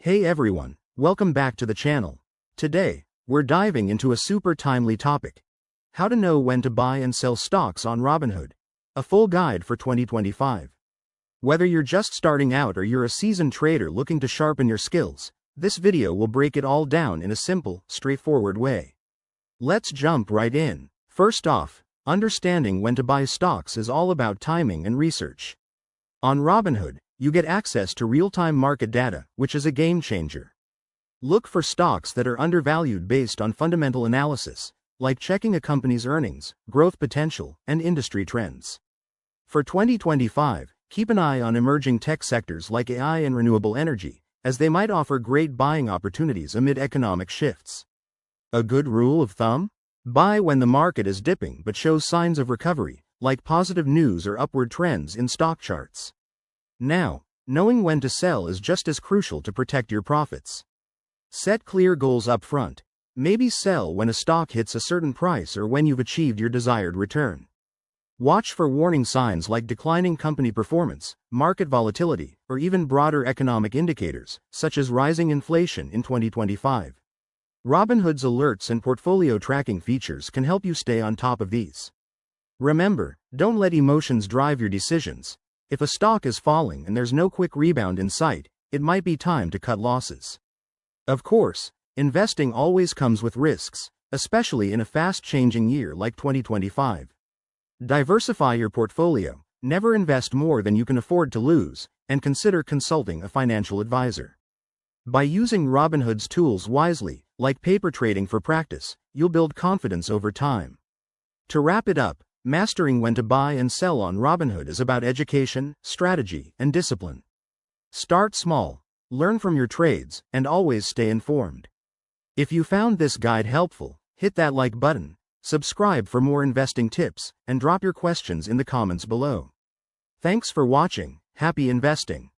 Hey everyone, welcome back to the channel. Today, we're diving into a super timely topic. How to know when to buy and sell stocks on Robinhood. A full guide for 2025. Whether you're just starting out or you're a seasoned trader looking to sharpen your skills, this video will break it all down in a simple, straightforward way. Let's jump right in. First off, understanding when to buy stocks is all about timing and research. On Robinhood, you get access to real-time market data, which is a game changer. Look for stocks that are undervalued based on fundamental analysis, like checking a company's earnings, growth potential, and industry trends. For 2025, keep an eye on emerging tech sectors like AI and renewable energy, as they might offer great buying opportunities amid economic shifts. A good rule of thumb? Buy when the market is dipping but shows signs of recovery, like positive news or upward trends in stock charts. Now, knowing when to sell is just as crucial to protect your profits. Set clear goals up front. Maybe sell when a stock hits a certain price or when you've achieved your desired return. Watch for warning signs like declining company performance, market volatility, or even broader economic indicators, such as rising inflation in 2025. Robinhood's alerts and portfolio tracking features can help you stay on top of these. Remember, don't let emotions drive your decisions. If a stock is falling and there's no quick rebound in sight, it might be time to cut losses. Of course, investing always comes with risks, especially in a fast-changing year like 2025. Diversify your portfolio, never invest more than you can afford to lose, and consider consulting a financial advisor. By using Robinhood's tools wisely, like paper trading for practice, you'll build confidence over time. To wrap it up, mastering when to buy and sell on Robinhood is about education, strategy, and discipline. Start small, learn from your trades, and always stay informed. If you found this guide helpful, hit that like button, subscribe for more investing tips, and drop your questions in the comments below. Thanks for watching. Happy investing.